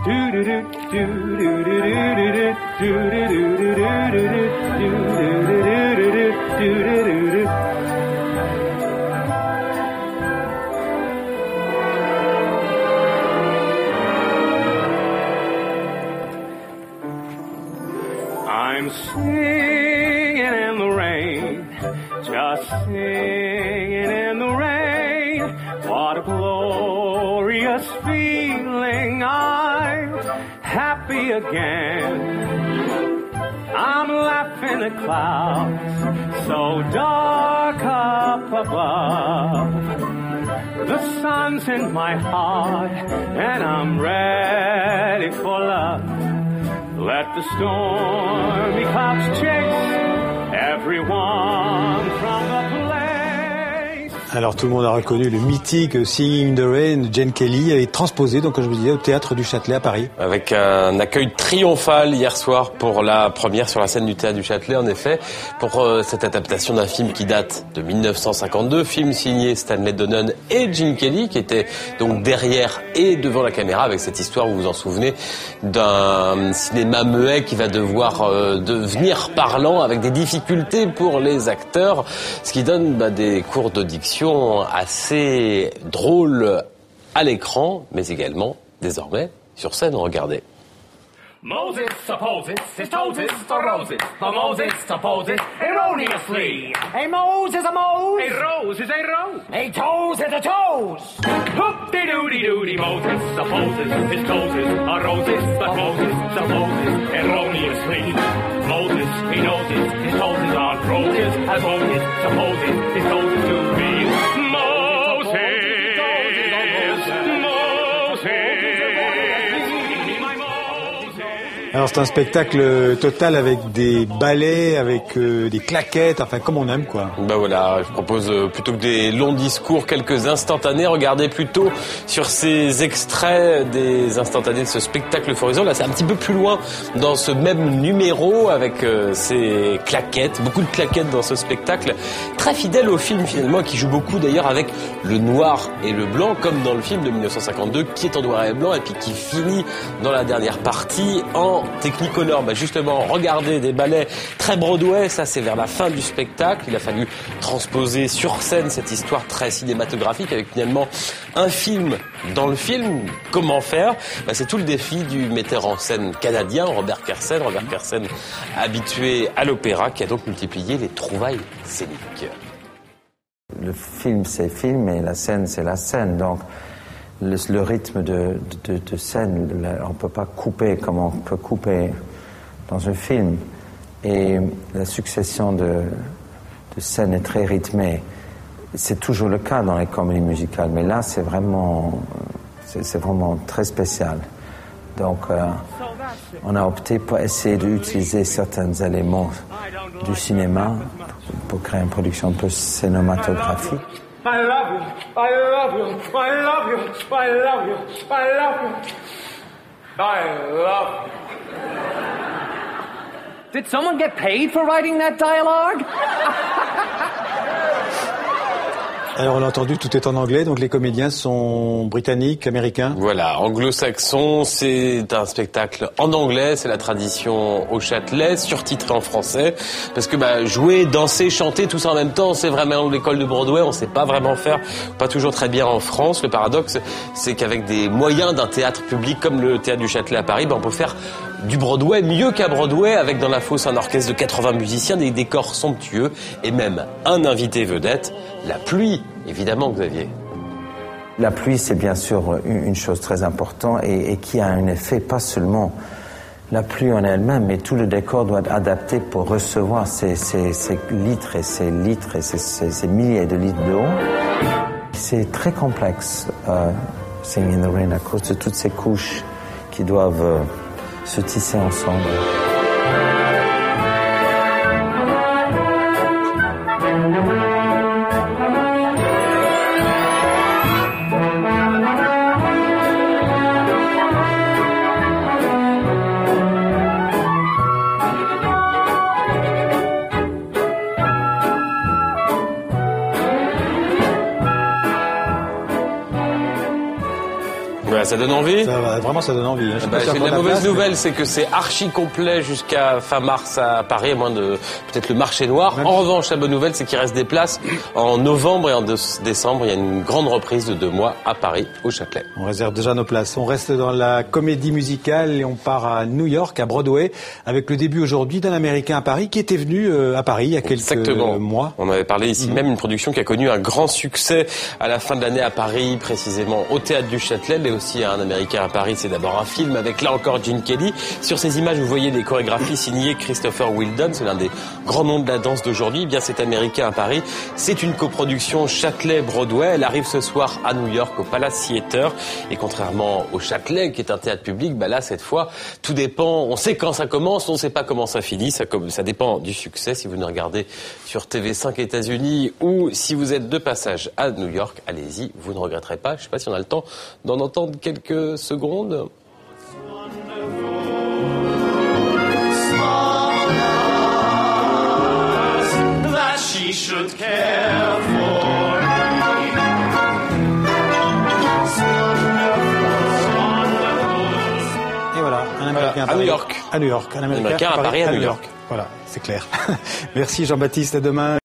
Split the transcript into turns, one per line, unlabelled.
I'm singing in the rain, just singing in the rain. What a glorious feeling, I'm happy again. I'm laughing at clouds so dark up above. The sun's in my heart and I'm ready for love. Let the stormy clouds chase everyone from the place.
Alors tout le monde a reconnu le mythique Singing in the Rain de Gene Kelly, est transposé, donc comme je vous disais, au Théâtre du Châtelet à Paris.
Avec un accueil triomphal hier soir pour la première sur la scène du Théâtre du Châtelet, en effet, pour cette adaptation d'un film qui date de 1952, film signé Stanley Donen et Gene Kelly, qui était donc derrière et devant la caméra, avec cette histoire, vous vous en souvenez, d'un cinéma muet qui va devoir devenir parlant, avec des difficultés pour les acteurs, ce qui donne des cours de diction assez drôles à l'écran, mais également, désormais, sur scène. Regardez.
Moses supposes his toes are roses, but Moses supposes erroneously. A Mose is a Mose. A rose is a rose. A toes is a toes. Hoop-de-doody-doody, Moses supposes his toes are roses, but Moses supposes erroneously. Moses, he knows his toes aren't roses, as Moses supposes his toes to be.
Alors c'est un spectacle total avec des ballets, avec des claquettes, enfin comme on aime quoi.
Voilà, je propose plutôt que des longs discours, quelques instantanés. Regardez plutôt sur ces extraits des instantanés de ce spectacle Floraison. Là c'est un petit peu plus loin dans ce même numéro avec ces claquettes, beaucoup de claquettes dans ce spectacle. Très fidèle au film finalement, qui joue beaucoup d'ailleurs avec le noir et le blanc, comme dans le film de 1952 qui est en noir et blanc et puis qui finit dans la dernière partie en Technicolor. Justement, regardez des ballets très Broadway, ça c'est vers la fin du spectacle. Il a fallu transposer sur scène cette histoire très cinématographique avec finalement un film dans le film. Comment faire ? C'est tout le défi du metteur en scène canadien Robert Kersen. Robert Kersen, habitué à l'opéra, qui a donc multiplié les trouvailles scéniques.
Le film c'est le film et la scène c'est la scène, donc le rythme de scène, on ne peut pas couper comme on peut couper dans un film. Et la succession de scènes est très rythmée. C'est toujours le cas dans les comédies musicales, mais là, c'est vraiment très spécial. Donc, on a opté pour essayer d'utiliser certains éléments du cinéma pour créer une production un peu cinématographique.
I love you, I love you, I love you, I love you, I love you, I love you. Did someone get paid for writing that dialogue?
Alors on l'a entendu, tout est en anglais, donc les comédiens sont britanniques, américains.
Voilà, anglo-saxon, c'est un spectacle en anglais, c'est la tradition au Châtelet, surtitré en français, parce que jouer, danser, chanter, tout ça en même temps, c'est vraiment l'école de Broadway, on sait pas vraiment faire, pas toujours très bien en France. Le paradoxe, c'est qu'avec des moyens d'un théâtre public comme le Théâtre du Châtelet à Paris, on peut faire du Broadway mieux qu'à Broadway, avec dans la fosse un orchestre de 80 musiciens, des décors somptueux et même un invité vedette, la pluie, évidemment, Xavier.
La pluie, c'est bien sûr une chose très importante et qui a un effet, pas seulement la pluie en elle-même, mais tout le décor doit être adapté pour recevoir ces litres et ces milliers de litres d'eau. C'est très complexe, Singing in the Rain, à cause de toutes ces couches qui doivent se tisser ensemble.
Ça donne envie?
Vraiment, ça donne envie. Hein.
J'ai la mauvaise nouvelle, c'est que c'est archi complet jusqu'à fin mars à Paris, à moins de peut-être le marché noir. En revanche, la bonne nouvelle, c'est qu'il reste des places en novembre et en décembre. Il y a une grande reprise de 2 mois à Paris, au Châtelet.
On réserve déjà nos places. On reste dans la comédie musicale et on part à New York, à Broadway, avec le début aujourd'hui d'un Américain à Paris qui était venu à Paris il y a quelques mois.
On avait parlé ici même, une production qui a connu un grand succès à la fin de l'année à Paris, précisément au Théâtre du Châtelet, mais aussi un Américain à Paris. C'est d'abord un film avec là encore Gene Kelly. Sur ces images, vous voyez des chorégraphies signées Christopher Wheeldon, c'est l'un des grands noms de la danse d'aujourd'hui. Eh bien, cet Américain à Paris, c'est une coproduction Châtelet-Broadway. Elle arrive ce soir à New York au Palace Theatre. Et contrairement au Châtelet, qui est un théâtre public, bah là, cette fois, tout dépend. On sait quand ça commence, on ne sait pas comment ça finit. Ça dépend du succès. Si vous nous regardez sur TV5 États-Unis ou si vous êtes de passage à New York, allez-y, vous ne regretterez pas. Je ne sais pas si on a le temps d'en entendre quelques secondes.
She should care for me.
Et voilà, un Américain
à New York.
À New York, un Américain
à Paris, à New York.
Voilà, c'est clair. Merci Jean-Baptiste, à demain.